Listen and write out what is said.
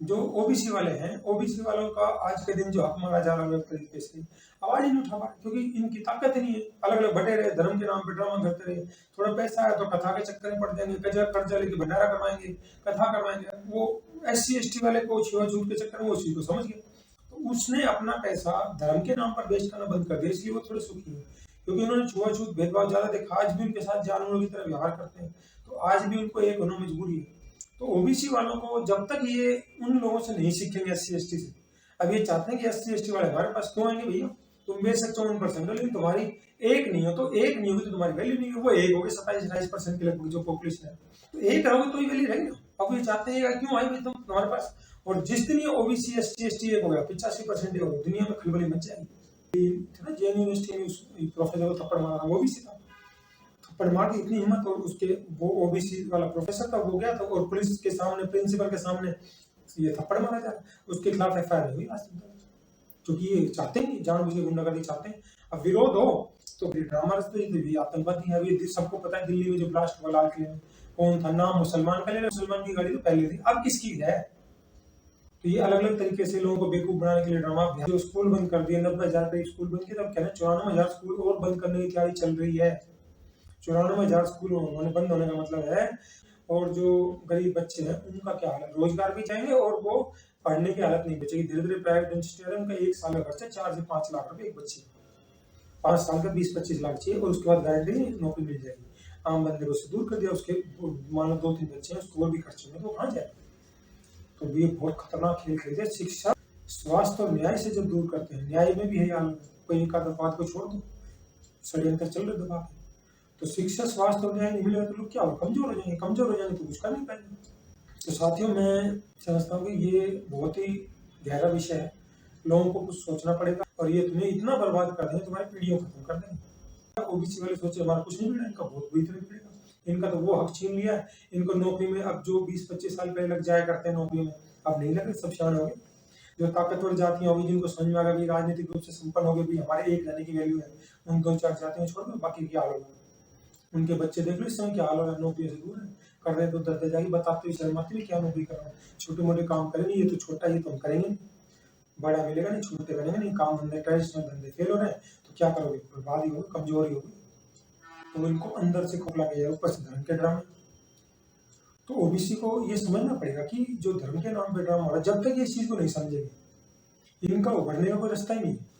जो ओबीसी वाले हैं, ओबीसी वालों का आज के दिन जो हक मांगा जा रहा है तरीके से, आवाज ही नहीं उठा पा रहे, क्योंकि इनकी ताकत ही नहीं है। अलग अलग बटे रहे, धर्म के नाम पे ड्रामा करते रहे, थोड़ा पैसा है तो कथा के चक्कर में पड़ जाएंगे, कर्जा लेके भंडारा करवाएंगे, कथा करवाएंगे। वो SC ST वाले को छुआछूत के चक्कर में वो चीज को समझ गया, तो उसने अपना पैसा धर्म के नाम पर वेस्ट करना बंद कर दिया, इसलिए वो थोड़े सुखी है, क्योंकि उन्होंने छुआछूत भेदभाव ज्यादा देखा। आज भी उनके साथ जानवरों की तरह व्यवहार करते हैं, तो आज भी उनको एक होना मजबूरी है। तो ओबीसी वालों को जब तक ये उन लोगों से नहीं सीखेंगे, SC ST से, अब ये चाहते हैं कि SC ST वाले हमारे पास क्यों आएंगे भैया, तुम बेच सकते हो 1%, लेकिन तुम्हारी एक नहीं हो, तो एक नहीं होगी तो तुम्हारी वैल्यू नहीं है। वो एक होगी 27-28% के लगभग जो पॉपुलेशन है, तो एक रहोगे तो ही वैल्यू रहेगी ना। अब ये चाहते हैं क्यों आए भाई तुम तुम्हारे पास, और जिस दिन ये ओबीसी SC ST एक हो गया 85% हो गया, दुनिया में खलबली मच जाएगी। JNU यूनिवर्सिटी में प्रोफेसर को थप्पड़ मारा, वो भी सीधा थप्पड़ मार की इतनी हिम्मत, और उसके वो ओबीसी वाला प्रोफेसर था वो गया था और पुलिस के सामने, प्रिंसिपल के सामने ये थप्पड़ मारा जा रहा है, उसके खिलाफ FIR हुई आज तक, क्योंकि ये चाहते हैं जानबूझ के गुंडागर्दी चाहते हैं। अब विरोध हो तो फिर ड्रामा रचते भी आतंकवादी है। अभी सबको पता है दिल्ली में जो ब्लास्ट हुआ लाल किले में, कौन था नाम, मुसलमान का ले, मुसलमान की गाड़ी तो पहले थी, अब किसकी है। तो ये अलग अलग तरीके से लोगों को बेवकूफ बनाने के लिए ड्रामा। जो स्कूल बंद कर दिए, 90,000 स्कूल बंद किए, तब कहना 94,000 स्कूल और बंद करने की तैयारी चल रही है। 94,000 स्कूल बंद होने का मतलब है, और जो गरीब बच्चे हैं उनका क्या हालत, रोजगार भी चाहिए और वो पढ़ने की हालत नहीं बचेगी। धीरे धीरे प्राइवेट इंस्टीट्यूट है, उनका एक साल का खर्चा 4 से 5 लाख रुपए एक बच्चे, 5 साल का 20-25 लाख चाहिए, और उसके बाद गारंटी नौकरी मिल जाएगी। आम बंदे को उससे दूर कर दिया, उसके मान लो 2-3 बच्चे हैं, उसको और भी खर्चे में, तो कहाँ जाए। तो ये बहुत खतरनाक खेल खेलते हैं। शिक्षा, स्वास्थ्य और न्याय से जब दूर करते हैं, न्याय में भी है यार, कोई एक आध बात को छोड़ दो, षड्यंत्र चल रहे दबा के। तो शिक्षा, स्वास्थ्य और न्याय नहीं मिलेगा तो लोग क्या हो, कमजोर हो जाएंगे, कमजोर हो जाएंगे तो कुछ कर नहीं पाएंगे। तो साथियों, मैं समझता हूँ कि ये बहुत ही गहरा विषय है, लोगों को कुछ सोचना पड़ेगा, और ये तुम्हें इतना बर्बाद कर देंगे, तुम्हारी पीढ़ियों खत्म कर देंगे। ओबीसी वाले सोचे हमारा कुछ नहीं मिला, इनका बहुत बुरी तरह बिगड़ेगा, इनका तो वो हक छीन लिया है, इनको नौकरी में अब जो 20-25 साल पहले लग जाया करते हैं नौकरी में, अब नहीं लग रहे, सब शान हो गए। जो ताकतवर जातियां होगी, जिनको समझ में आ गया राजनीतिक रूप से संपन्न हो गए भी हमारे एक रहने की वैल्यू है, उन 2-4 जातियां छोड़ दो, बाकी क्या हाल होगा। उनके बच्चे देख लो इस समय क्या हाल हो रहा है, नौकरी से दूर है, कर रहे तो दर्द जाएगी, बताते हुए शर्माते हुए क्या नौकरी कर रहा है, छोटे मोटे काम करेंगे, ये तो छोटा, ये तो हम करेंगे नहीं, बड़ा मिलेगा नहीं, छोटे बनेंगे नहीं, काम धंधे ट्रेडिशनल धंधे फेल हो रहे हैं, तो क्या करोगे, बर्बादी होगी, कमजोरी होगी। तो इनको अंदर से खोखला गया, ऊपर से धर्म के ड्रामे। तो ओबीसी को ये समझना पड़ेगा कि जो धर्म के नाम पे ड्रामा हो रहा है, जब तक ये इस चीज को नहीं समझेंगे, इनका उभरने का कोई रास्ता ही नहीं है।